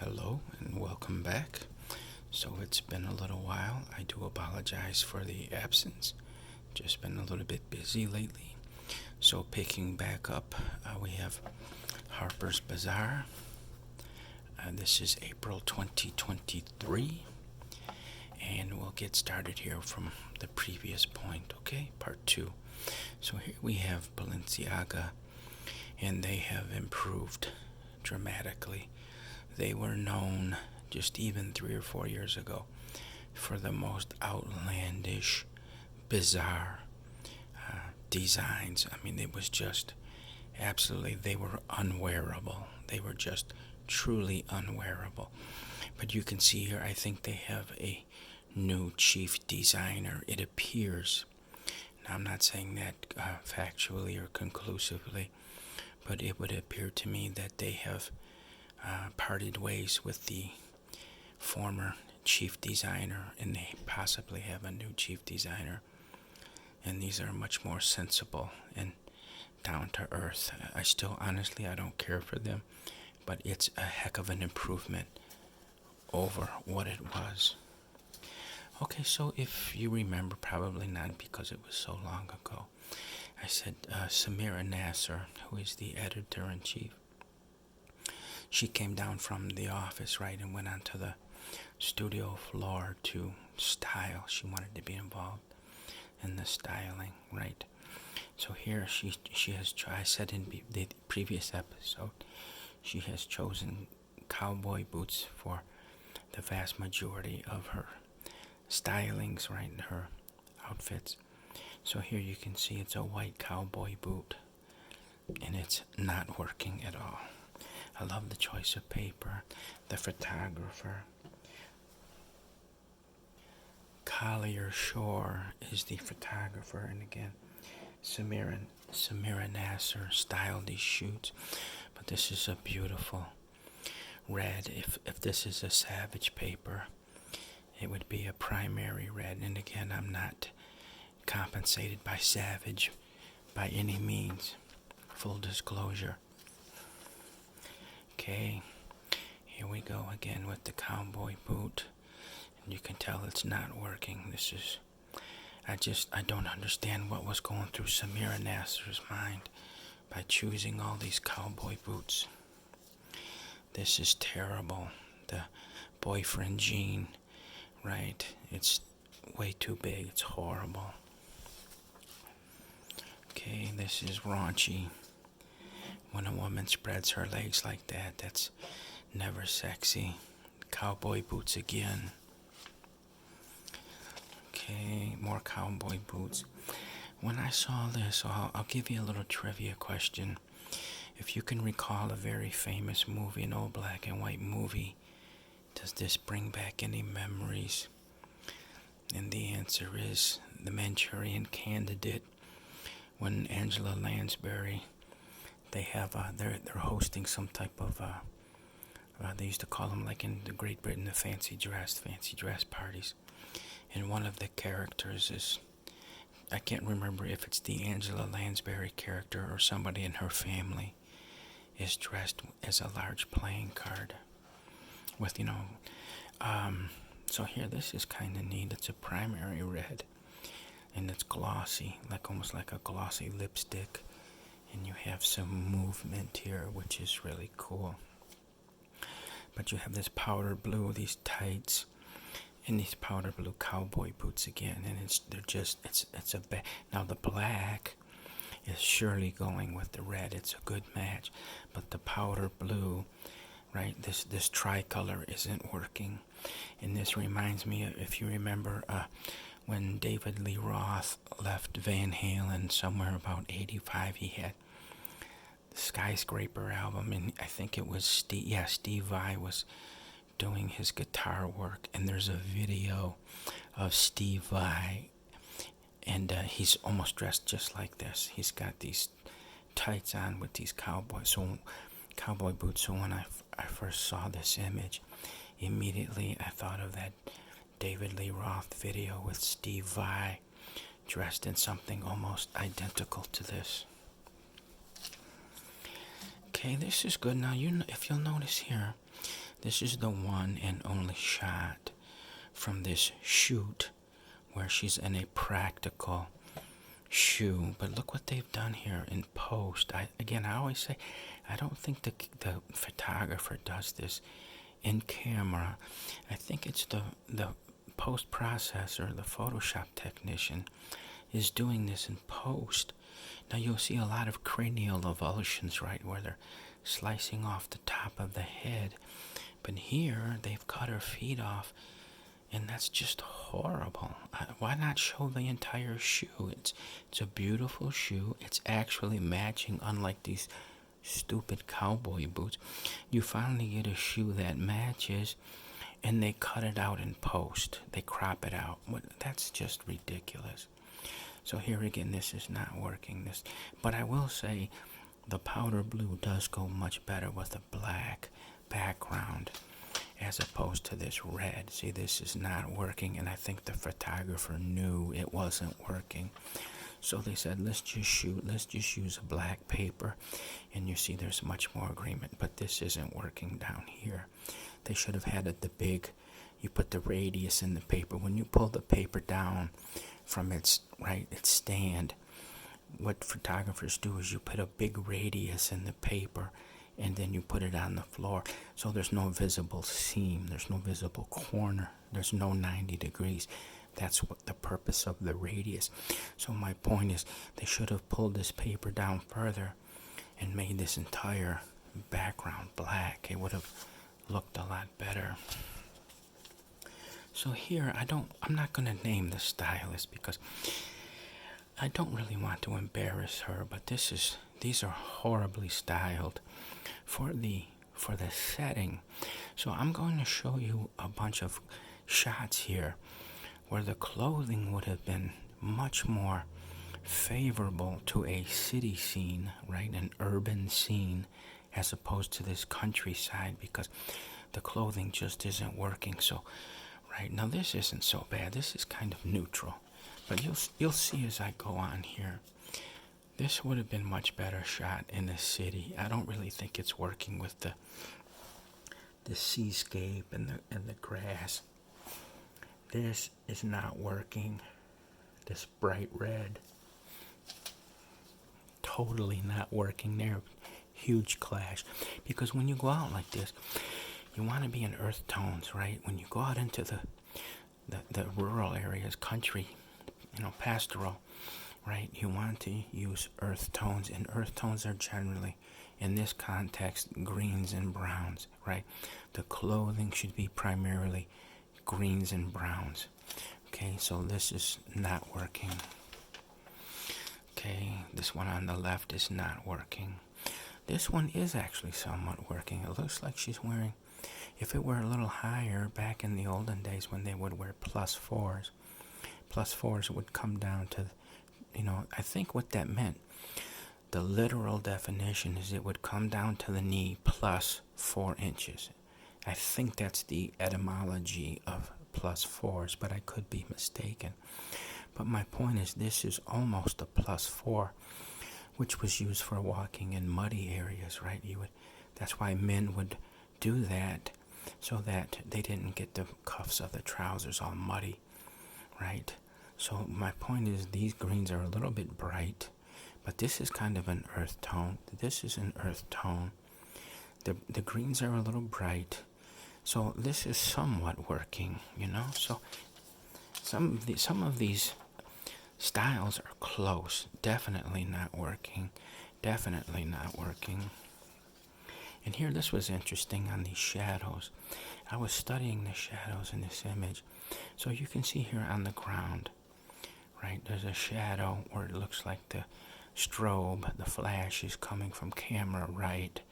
Hello and welcome back. So it's been a little while. I do apologize for the absence. Just been a little bit busy lately. So picking back up, we have Harper's BAZAAR. This is April 2023. And we'll get started here from the previous point, okay? Part 2. So here we have Balenciaga, and they have improved dramatically. They were known just even 3 or 4 years ago for the most outlandish, bizarre designs. I mean, it was just absolutely, they were unwearable. They were just truly unwearable. But you can see here, I think they have a new chief designer, it appears. Now, I'm not saying that factually or conclusively, but it would appear to me that they have parted ways with the former chief designer, and they possibly have a new chief designer. And these are much more sensible and down to earth. I still, honestly, I don't care for them, but it's a heck of an improvement over what it was. Okay, so if you remember, probably not because it was so long ago, I said Samira Nasser, who is the editor-in-chief, she came down from the office, right, and went onto the studio floor to style. She wanted to be involved in the styling, right? So here she has, I said in the previous episode, she has chosen cowboy boots for the vast majority of her stylings, right, her outfits. So here you can see it's a white cowboy boot, and it's not working at all. I love the choice of paper. The photographer, Collier Shore, is the photographer, and again, Samira Nasser styled these shoots. But this is a beautiful red. If this is a Savage paper, it would be a primary red. And again, I'm not compensated by Savage by any means. Full disclosure. Okay, here we go again with the cowboy boot. And you can tell it's not working. This is, I don't understand what was going through Samira Nasser's mind by choosing all these cowboy boots. This is terrible. The boyfriend jean, right? It's way too big. It's horrible. Okay, this is raunchy. When a woman spreads her legs like that, that's never sexy. Cowboy boots again. Okay, more cowboy boots. When I saw this, I'll give you a little trivia question. If you can recall a very famous movie, an old black and white movie, does this bring back any memories? And the answer is The Manchurian Candidate. When Angela Lansbury, they have they're hosting some type of they used to call them, like in the Great Britain, the fancy dress parties. And one of the characters is, I can't remember if it's the Angela Lansbury character or somebody in her family, is dressed as a large playing card with, so here, this is kind of neat. It's a primary red, and it's glossy, almost like a glossy lipstick. And you have some movement here, which is really cool. But you have this powder blue, these tights, and these powder blue cowboy boots again. And it's a now the black is surely going with the red. It's a good match. But the powder blue, right, this tricolor isn't working. And this reminds me of, if you remember, when David Lee Roth left Van Halen somewhere about 85, he had the Skyscraper album, and I think it was Steve Vai was doing his guitar work, and there's a video of Steve Vai, and he's almost dressed just like this. He's got these tights on with these cowboy boots. So when I first saw this image, immediately I thought of that David Lee Roth video with Steve Vai dressed in something almost identical to this. Okay, this is good. Now, if you'll notice here, This is the one and only shot from this shoot where she's in a practical shoe. But look what they've done here in post. I always say, I don't think the photographer does this in camera. I think it's the post processor, the Photoshop technician, is doing this in post. Now you'll see a lot of cranial avulsions, right, where they're slicing off the top of the head. But here they've cut her feet off, and that's just horrible. Why not show the entire shoe? It's a beautiful shoe. It's actually matching, unlike these stupid cowboy boots. You finally get a shoe that matches, and they cut it out in post. They crop it out. That's just ridiculous. So here again, this is not working. But I will say, the powder blue does go much better with a black background as opposed to this red. See, this is not working, and I think the photographer knew it wasn't working. So they said, let's just use a black paper, and you see there's much more agreement. But this isn't working down here. They should have had it you put the radius in the paper. When you pull the paper down from its stand, what photographers do is you put a big radius in the paper, and then you put it on the floor. So there's no visible seam, there's no visible corner, there's no 90 degrees. That's what the purpose of the radius. So my point is, they should have pulled this paper down further and made this entire background black. It would have looked a lot better. So here, I'm not going to name the stylist because I don't really want to embarrass her, but these are horribly styled for the setting. So I'm going to show you a bunch of shots here where the clothing would have been much more favorable to a city scene, right, an urban scene, as opposed to this countryside, because the clothing just isn't working. So right now, this isn't so bad. This is kind of neutral, but you'll see as I go on here. This would have been much better shot in the city. I don't really think it's working with the seascape and the grass. This is not working. This bright red, totally not working there. Huge clash, because when you go out like this, you want to be in earth tones, right? When you go out into the rural areas, country, pastoral, right? You want to use earth tones, and earth tones are generally, in this context, greens and browns, right? The clothing should be primarily greens and browns. Okay, so this is not working. Okay, this one on the left is not working. This one is actually somewhat working. It looks like she's wearing, if it were a little higher back in the olden days when they would wear +4s would come down to, I think what that meant, the literal definition is it would come down to the knee +4 inches. I think that's the etymology of +4s, but I could be mistaken. But my point is, this is almost a +4, which was used for walking in muddy areas, right? That's why men would do that, so that they didn't get the cuffs of the trousers all muddy, right? So my point is, these greens are a little bit bright, but this is kind of an earth tone. This is an earth tone. The greens are a little bright. So this is somewhat working, So some of these styles are close. Definitely not working. Definitely not working. And here, this was interesting on these shadows. I was studying the shadows in this image. So you can see here on the ground, right, there's a shadow where it looks like the strobe, the flash is coming from camera right,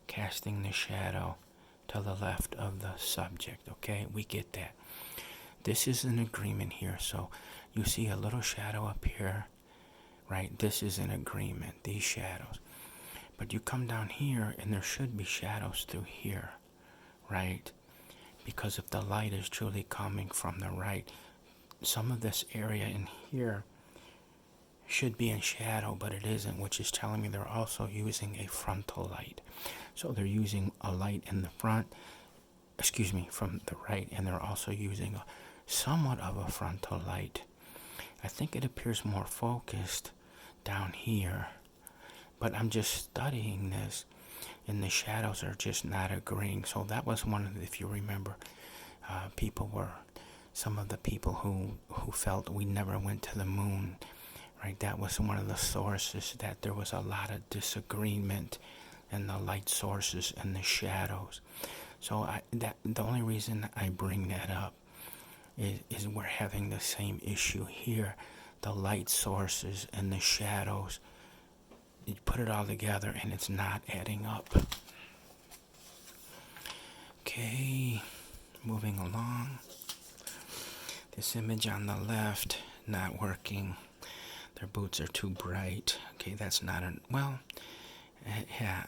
casting the shadow to the left of the subject. Okay, we get that. This is an agreement here. So you see a little shadow up here, right? This is an agreement, these shadows. But you come down here, and there should be shadows through here, right? Because if the light is truly coming from the right, some of this area in here should be in shadow, but it isn't, which is telling me they're also using a frontal light. So they're using a light in the front excuse me, from the right, and they're also using somewhat of a frontal light. I think it appears more focused down here, but I'm just studying this, and the shadows are just not agreeing. So that was one of the, if you remember, some of the people who felt we never went to the moon, right? That was one of the sources, that there was a lot of disagreement in the light sources and the shadows. So the only reason I bring that up is we're having the same issue here. The light sources and the shadows, you put it all together and it's not adding up. Okay, moving along. This image on the left, not working. Their boots are too bright. Okay, that's not yeah,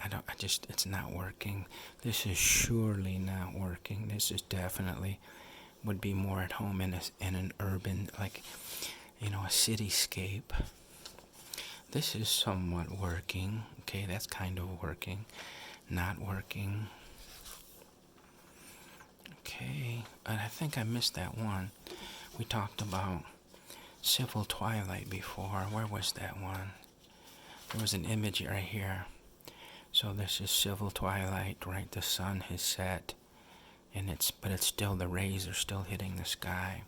it's not working. This is surely not working. This is definitely would be more at home in an urban, like, a cityscape. This is somewhat working. Okay, that's kind of working. Not working. Okay, and I think I missed that one. We talked about civil twilight before. Where was that one? There was an image right here. So this is civil twilight, right? The sun has set, but it's still, the rays are still hitting the sky.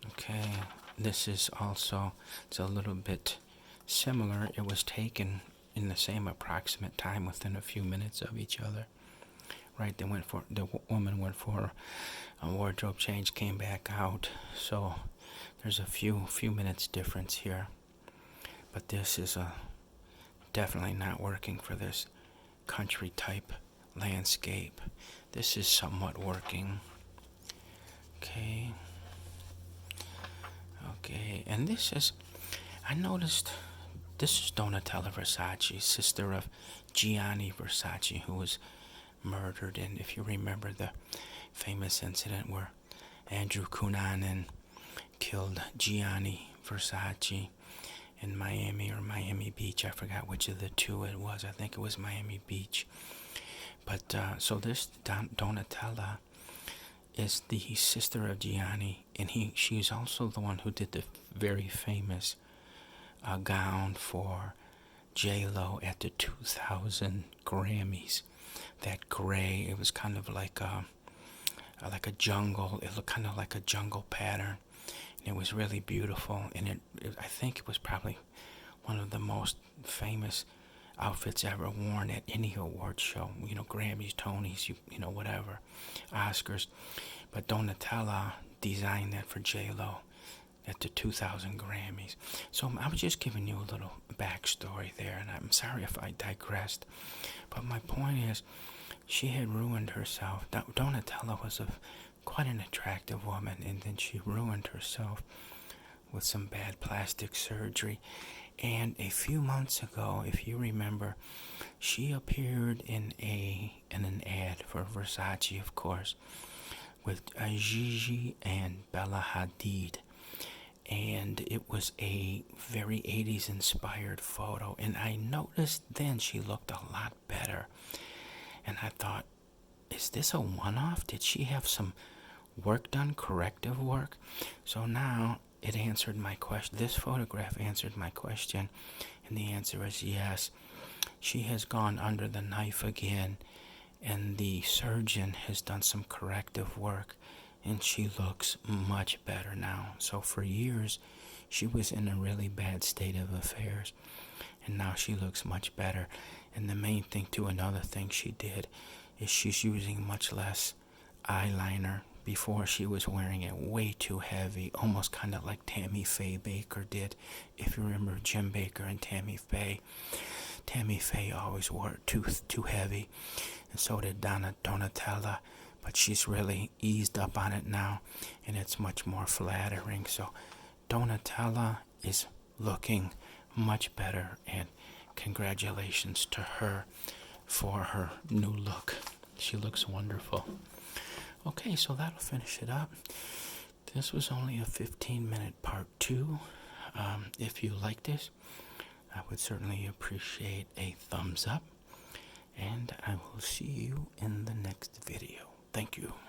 Okay, this is also, it's a little bit similar. It was taken in the same approximate time, within a few minutes of each other. Right, the woman went for a wardrobe change, came back out. So there's a few minutes difference here. But this is definitely not working for this country type landscape. This is somewhat working. Okay. Okay, and I noticed, this is Donatella Versace, sister of Gianni Versace, who was murdered. And if you remember the famous incident where Andrew Cunanan killed Gianni Versace in Miami or Miami Beach, I forgot which of the two it was. I think it was Miami Beach. But so this Donatella is the sister of Gianni, and she's also the one who did the very famous gown for J-Lo at the 2000 Grammys. That gray, it was kind of like a jungle. It looked kind of like a jungle pattern. And it was really beautiful, and I think it was probably one of the most famous outfits ever worn at any award show. Grammys, Tonys, whatever, Oscars. But Donatella designed that for J-Lo at the 2000 Grammys. So I was just giving you a little backstory there, and I'm sorry if I digressed. But my point is, she had ruined herself. Donatella was quite an attractive woman, and then she ruined herself with some bad plastic surgery. And a few months ago, if you remember, she appeared in an ad for Versace, of course, with Gigi and Bella Hadid. And it was a very 80s inspired photo. And I noticed then she looked a lot better. And I thought, is this a one-off? Did she have some work done, corrective work? So now it answered my question. This photograph answered my question. And the answer is yes. She has gone under the knife again. And the surgeon has done some corrective work. And she looks much better now. So for years, she was in a really bad state of affairs. And now she looks much better. And the main thing, too, another thing she did, is she's using much less eyeliner. Before, she was wearing it way too heavy, almost kind of like Tammy Faye Baker did. If you remember Jim Baker and Tammy Faye. Tammy Faye always wore it too heavy. And so did Donatella. But she's really eased up on it now, and it's much more flattering. So Donatella is looking much better, and congratulations to her for her new look. She looks wonderful. Okay, so that'll finish it up. This was only a 15-minute part 2. If you like this, I would certainly appreciate a thumbs up, and I will see you in the next video. you.